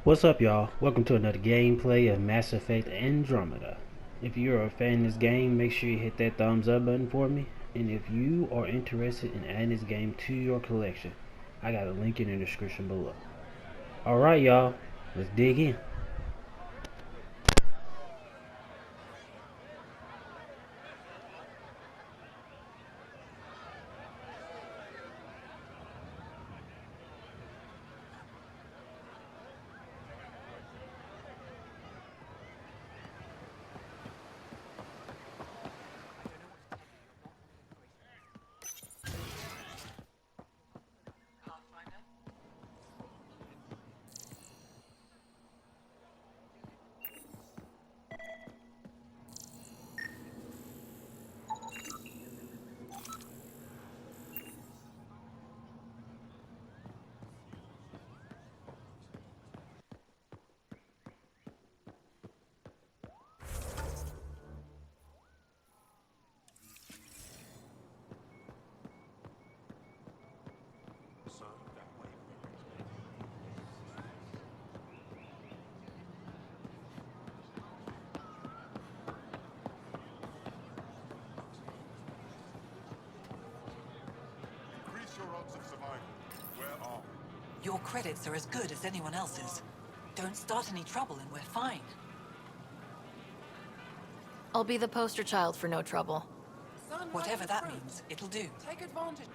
What's up, y'all? Welcome to another gameplay of Mass Effect Andromeda. If you're a fan of this game, make sure you hit that thumbs up button for me. And if you are interested in adding this game to your collection, I got a link in the description below. Alright, y'all, let's dig in. Your credits are as good as anyone else's. Don't start any trouble and we're fine. I'll be the poster child for no trouble. Whatever that means, it'll do. Take advantage.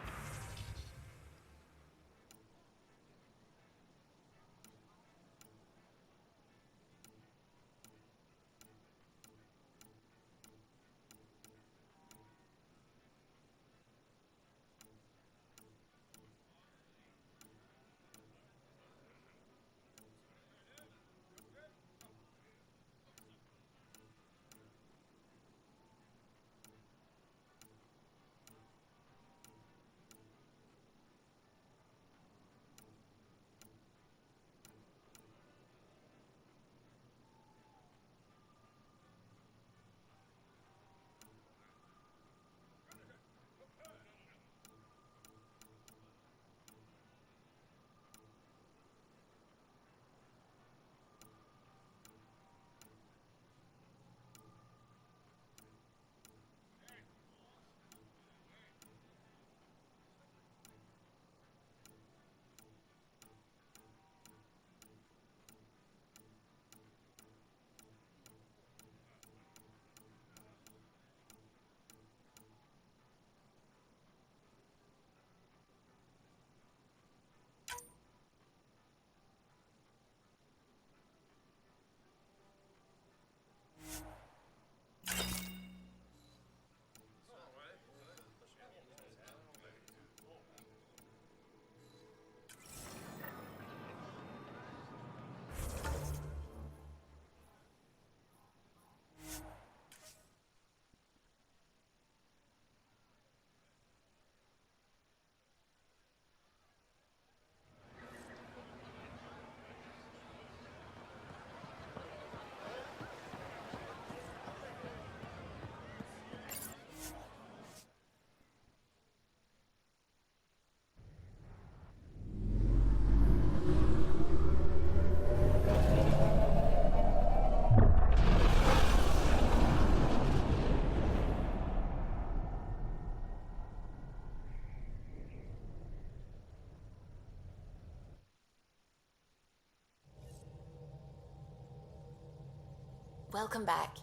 Welcome back.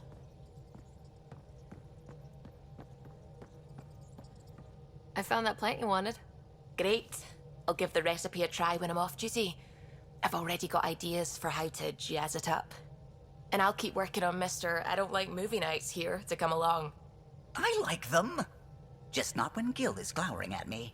I found that plant you wanted. Great. I'll give the recipe a try when I'm off duty. I've already got ideas for how to jazz it up. And I'll keep working on Mr. I don't like movie nights here to come along. I like them. Just not when Gil is glowering at me.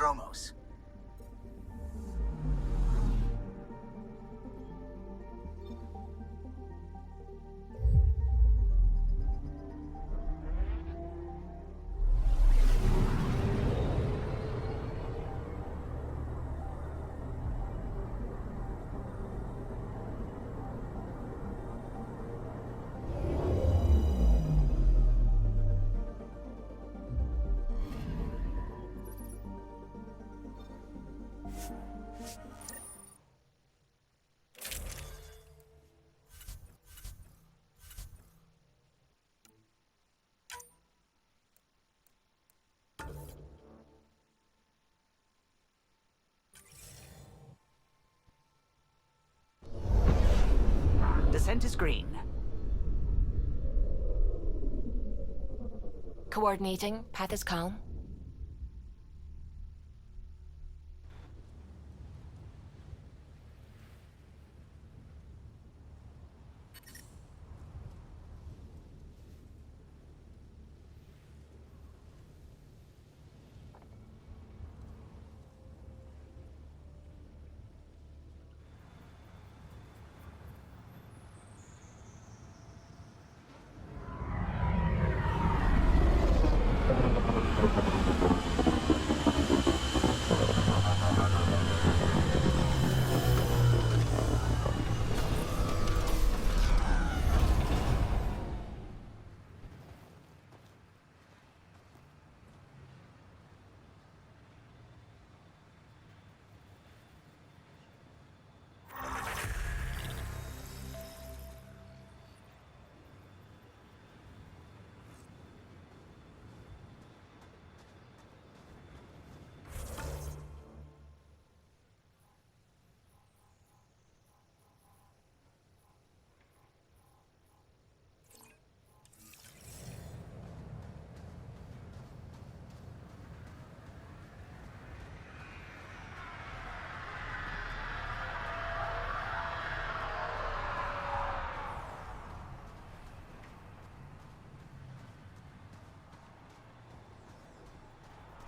Chromos. Descent is green. Coordinating. Path is calm.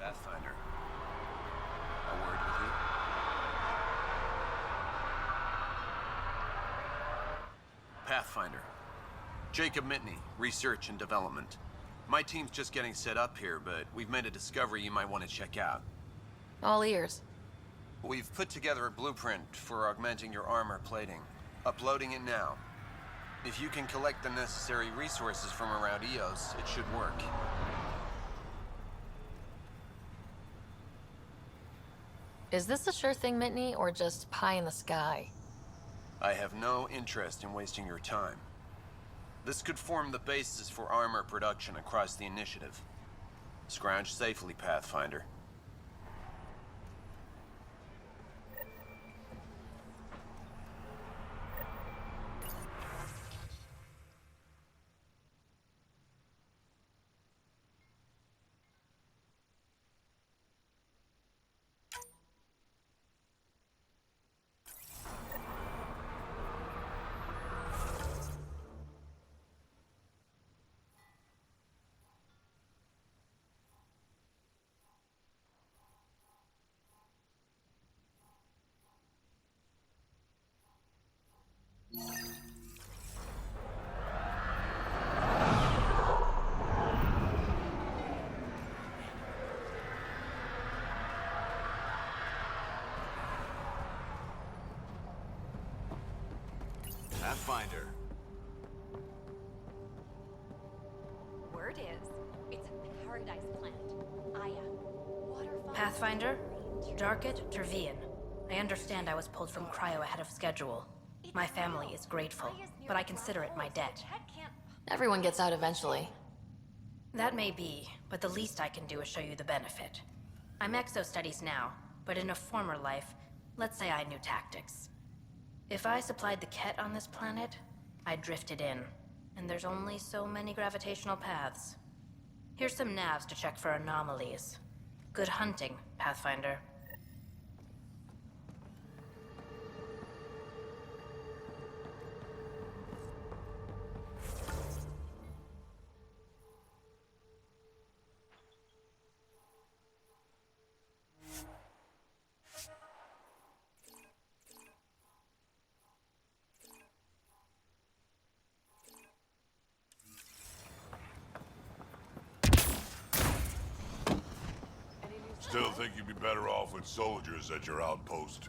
Pathfinder. A word with you? Pathfinder. Jacob Mitney, Research and Development. My team's just getting set up here, but we've made a discovery you might want to check out. All ears. We've put together a blueprint for augmenting your armor plating. Uploading it now. If you can collect the necessary resources from around EOS, it should work. Is this a sure thing, Mitney, or just pie in the sky? I have no interest in wasting your time. This could form the basis for armor production across the initiative. Scrounge safely, Pathfinder. Pathfinder. Word is, it's a paradise plant. Aya. Waterfall. Pathfinder? Darket Tervian. I understand I was pulled from cryo ahead of schedule. My family is grateful, but I consider it my debt. Everyone gets out eventually. That may be, but the least I can do is show you the benefit. I'm exo-studies now, but in a former life, let's say I knew tactics. If I supplied the Ket on this planet, I drifted in, and there's only so many gravitational paths. Here's some navs to check for anomalies. Good hunting, Pathfinder. think you'd be better off with soldiers at your outpost.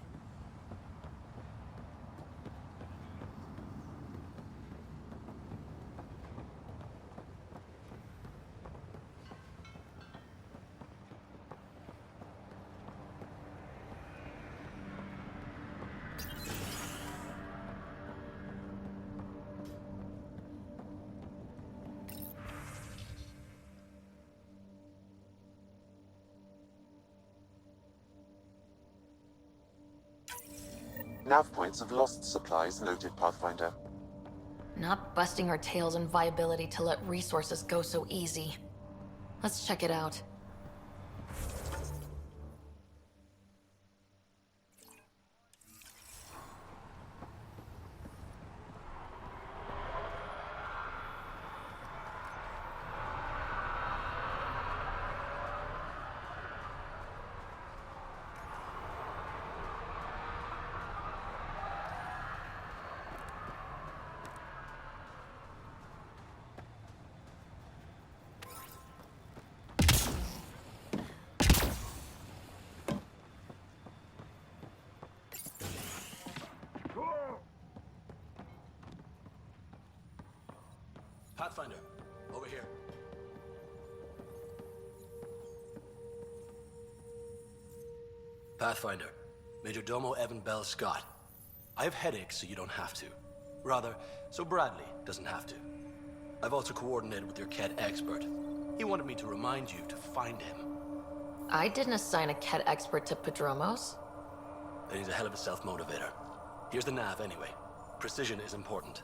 Nav points of lost supplies noted, Pathfinder. Not busting our tails in viability to let resources go so easy. Let's check it out. Pathfinder, over here. Pathfinder, Major Domo Evan Bell Scott. I have headaches so you don't have to. Rather, so Bradley doesn't have to. I've also coordinated with your Ket expert. He wanted me to remind you to find him. I didn't assign a Ket expert to Padromos. Then he's a hell of a self-motivator. Here's the nav anyway. Precision is important.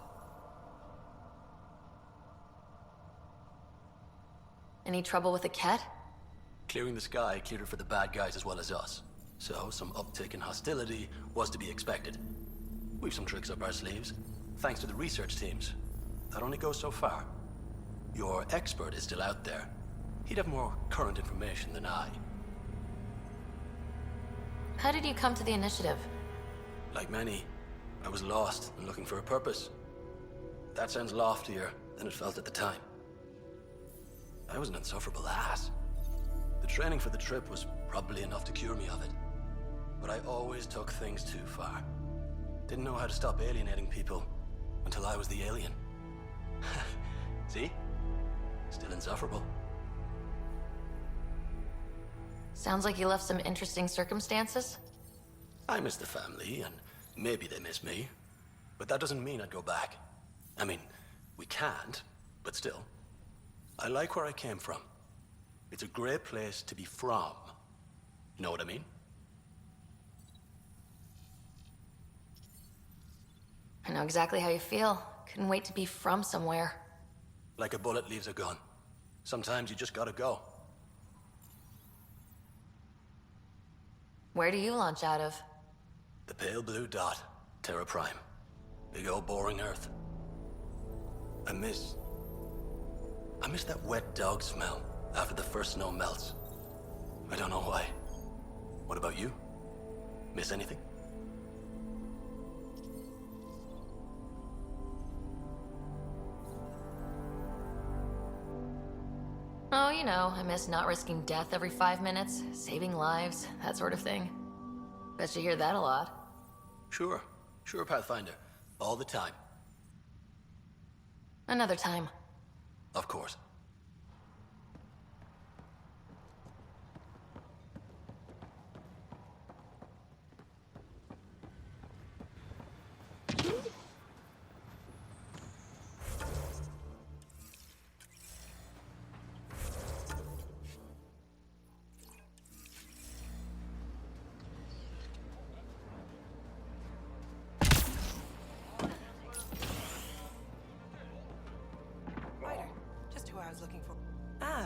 Any trouble with the Ket? Clearing the sky cleared it for the bad guys as well as us. So, some uptick in hostility was to be expected. We've some tricks up our sleeves, thanks to the research teams. That only goes so far. Your expert is still out there. He'd have more current information than I. How did you come to the initiative? Like many, I was lost and looking for a purpose. That sounds loftier than it felt at the time. I was an insufferable ass. The training for the trip was probably enough to cure me of it. But I always took things too far. Didn't know how to stop alienating people until I was the alien. See? Still insufferable. Sounds like you left some interesting circumstances. I miss the family, and maybe they miss me. But that doesn't mean I'd go back. I mean, we can't, but still. I like where I came from. It's a great place to be from. You know what I mean? I know exactly how you feel. Couldn't wait to be from somewhere. Like a bullet leaves a gun. Sometimes you just gotta go. Where do you launch out of? The pale blue dot, Terra Prime. Big old boring Earth. I miss that wet dog smell after the first snow melts. I don't know why. What about you? Miss anything? Oh, you know, I miss not risking death every 5 minutes, saving lives, that sort of thing. Bet you hear that a lot. Sure, Pathfinder. All the time. Another time. Of course.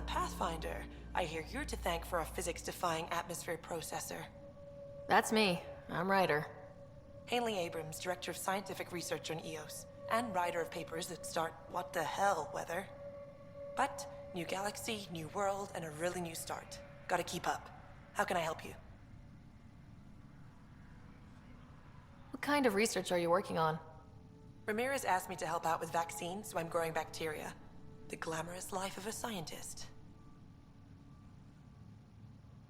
Pathfinder. I hear you're to thank for a physics-defying atmosphere processor. That's me. I'm Ryder. Haley Abrams, Director of Scientific Research on EOS, and writer of papers that start what the hell weather. But, new galaxy, new world, and a really new start. Gotta keep up. How can I help you? What kind of research are you working on? Ramirez asked me to help out with vaccines, so I'm growing bacteria. The glamorous life of a scientist.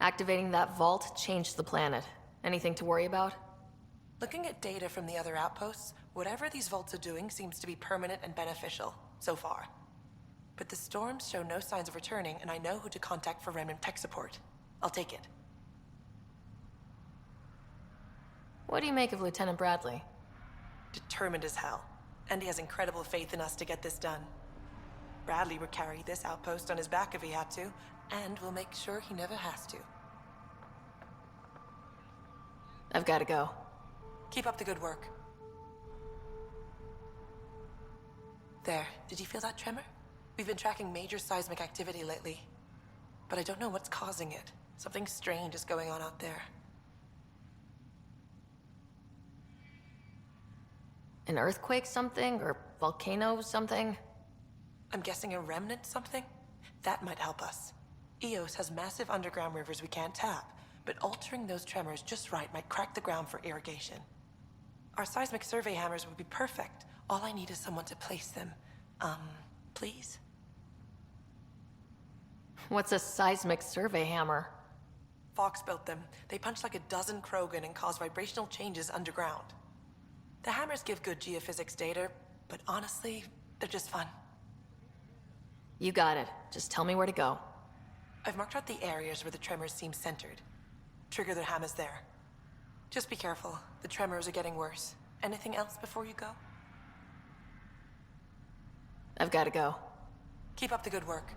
Activating that vault changed the planet. Anything to worry about? Looking at data from the other outposts, whatever these vaults are doing seems to be permanent and beneficial, so far. But the storms show no signs of returning, and I know who to contact for Remnant tech support. I'll take it. What do you make of Lieutenant Bradley? Determined as hell. And he has incredible faith in us to get this done. Bradley would carry this outpost on his back if he had to, and we'll make sure he never has to. I've got to go. Keep up the good work. There, did you feel that tremor? We've been tracking major seismic activity lately, but I don't know what's causing it. Something strange is going on out there. An earthquake something? Or volcano something? I'm guessing a remnant something? That might help us. Eos has massive underground rivers we can't tap, but altering those tremors just right might crack the ground for irrigation. Our seismic survey hammers would be perfect. All I need is someone to place them. Please? What's a seismic survey hammer? Fox built them. They punch like a dozen Krogan and cause vibrational changes underground. The hammers give good geophysics data, but honestly, they're just fun. You got it. Just tell me where to go. I've marked out the areas where the tremors seem centered. Trigger the hammers there. Just be careful. The tremors are getting worse. Anything else before you go? I've got to go. Keep up the good work.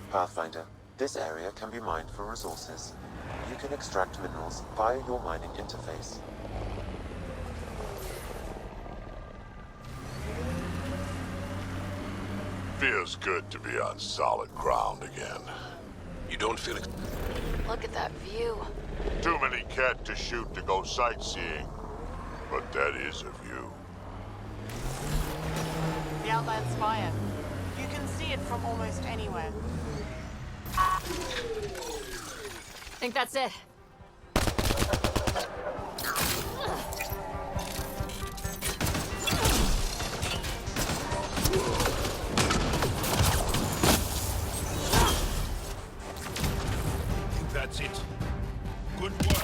Pathfinder, this area can be mined for resources. You can extract minerals via your mining interface. Feels good to be on solid ground again. You don't feel it? Look at that view. Too many cat to shoot to go sightseeing. But that is a view. The Outland Spire. You can see it from almost anywhere. Think that's it. Think that's it. Good work.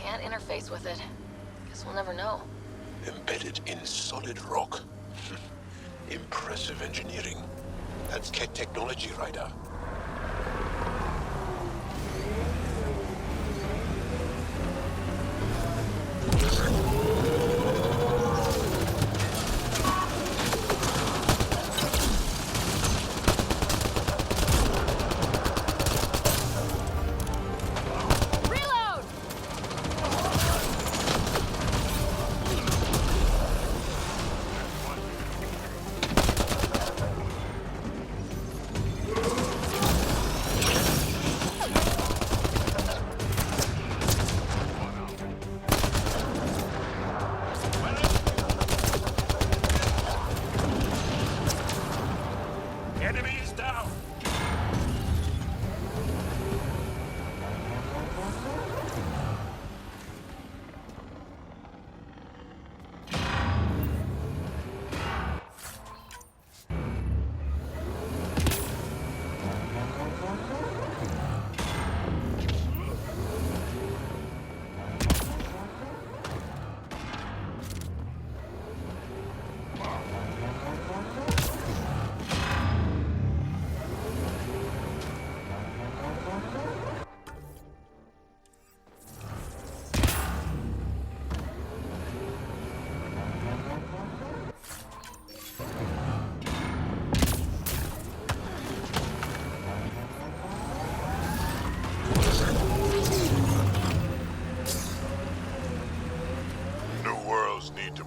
can't interface with it. Guess we'll never know. Embedded in solid rock. Impressive engineering. That's Ket technology, Ryder.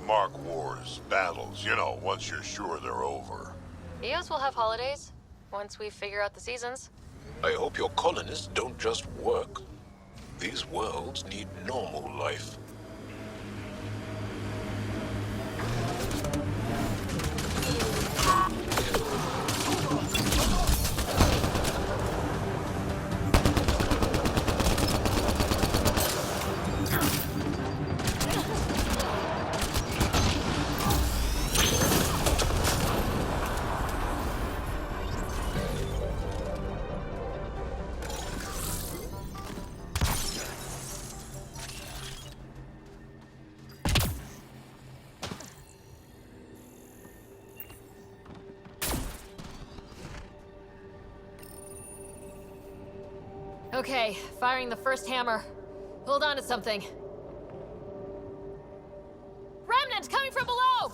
Mark wars, battles, you know, once you're sure they're over. EOS will have holidays, once we figure out the seasons. I hope your colonists don't just work. These worlds need normal life. Okay, firing the first hammer. Hold on to something. Remnant coming from below!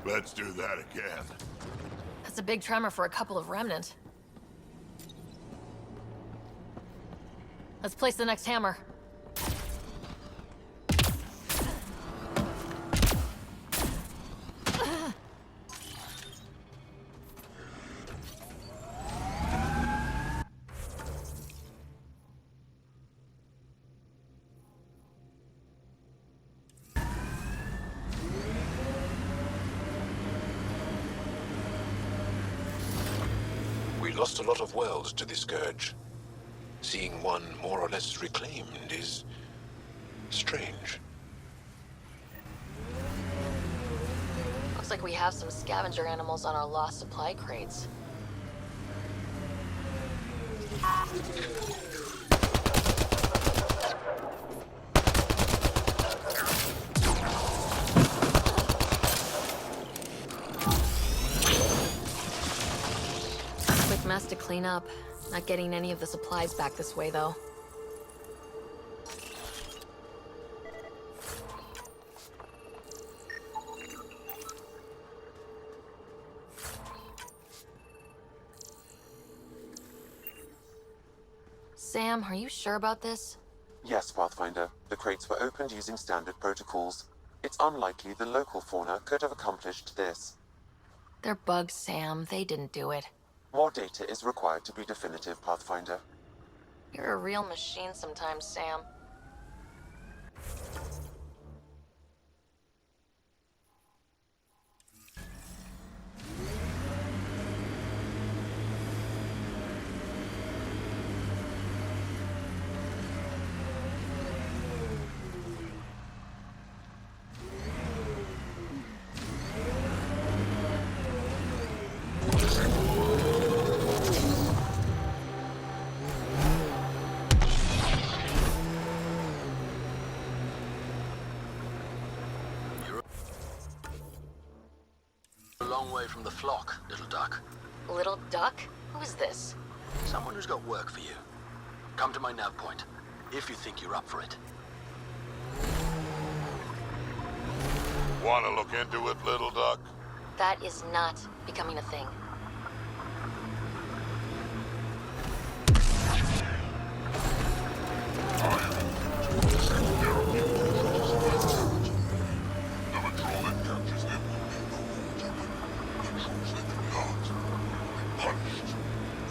Let's do that again. That's a big tremor for a couple of remnant. Let's place the next hammer. We lost a lot of worlds to the Scourge. Seeing one more or less reclaimed is strange. Looks like we have some scavenger animals on our lost supply crates. Quick mess to clean up. Not getting any of the supplies back this way, though. Sam, are you sure about this? Yes, Pathfinder. The crates were opened using standard protocols. It's unlikely the local fauna could have accomplished this. They're bugs, Sam. They didn't do it. More data is required to be definitive, Pathfinder. You're a real machine sometimes, Sam. A long way from the flock, little duck. Little duck? Who is this? Someone who's got work for you. Come to my nav point, if you think you're up for it. Want to look into it, little duck? That is not becoming a thing.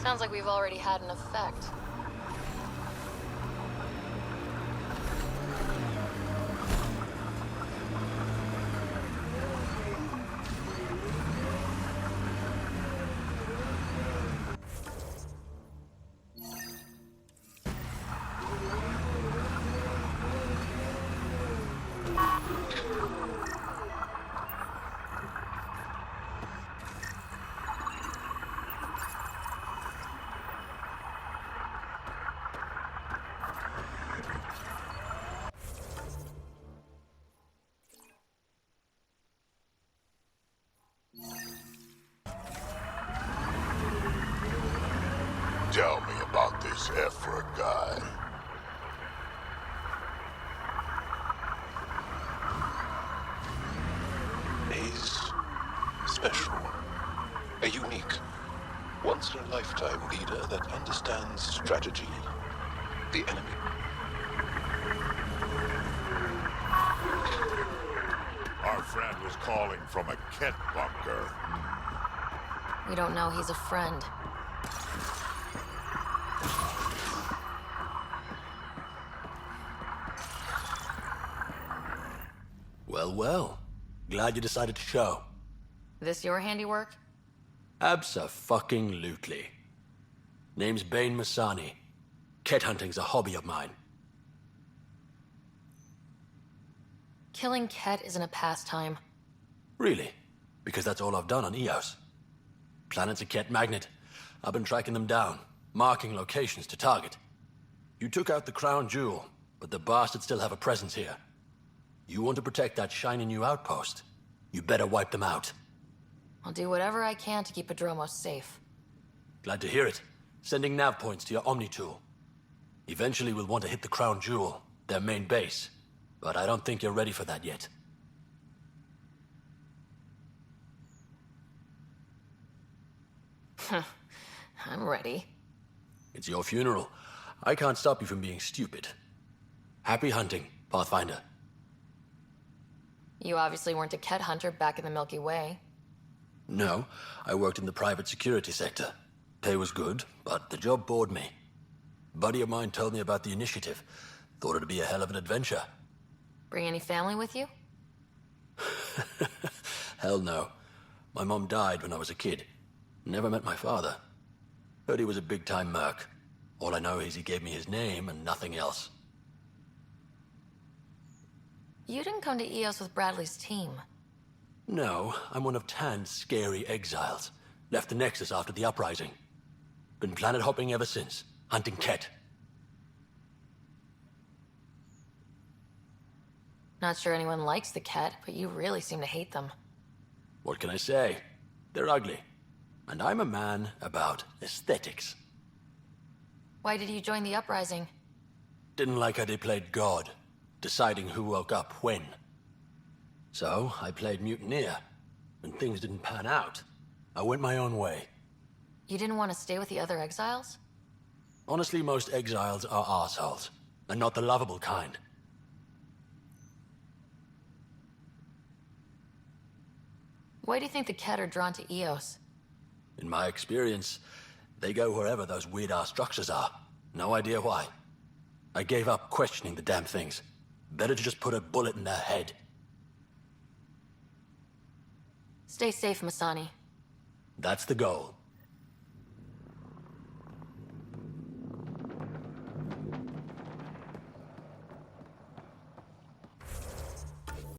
Sounds like we've already had an effect. Tell me about this Ephra guy. He's special. A unique, once-in-a-lifetime leader that understands strategy. The enemy. Our friend was calling from a Ket bunker. We don't know he's a friend. Well, well. Glad you decided to show. This your handiwork? Abso-fucking-lutely. Name's Bane Masani. Ket hunting's a hobby of mine. Killing Ket isn't a pastime. Really? Because that's all I've done on Eos. Planet's a Ket magnet. I've been tracking them down, marking locations to target. You took out the crown jewel, but the bastards still have a presence here. You want to protect that shiny new outpost? You better wipe them out. I'll do whatever I can to keep Adromos safe. Glad to hear it. Sending nav points to your Omni tool. Eventually we'll want to hit the crown jewel, their main base. But I don't think you're ready for that yet. I'm ready. It's your funeral. I can't stop you from being stupid. Happy hunting, Pathfinder. You obviously weren't a Ket hunter back in the Milky Way. No, I worked in the private security sector. Pay was good, but the job bored me. A buddy of mine told me about the initiative. Thought it'd be a hell of an adventure. Bring any family with you? Hell no. My mom died when I was a kid. Never met my father. Heard he was a big-time merc. All I know is he gave me his name and nothing else. You didn't come to Eos with Bradley's team. No, I'm one of Tan's scary exiles. Left the Nexus after the uprising. Been planet hopping ever since, hunting Ket. Not sure anyone likes the Ket, but you really seem to hate them. What can I say? They're ugly. And I'm a man about aesthetics. Why did you join the uprising? Didn't like how they played God, deciding who woke up when. So, I played mutineer. When things didn't pan out, I went my own way. You didn't want to stay with the other exiles? Honestly, most exiles are arseholes, and not the lovable kind. Why do you think the Ket are drawn to Eos? In my experience, they go wherever those weird-ass structures are. No idea why. I gave up questioning the damn things. Better to just put a bullet in their head. Stay safe, Masani. That's the goal.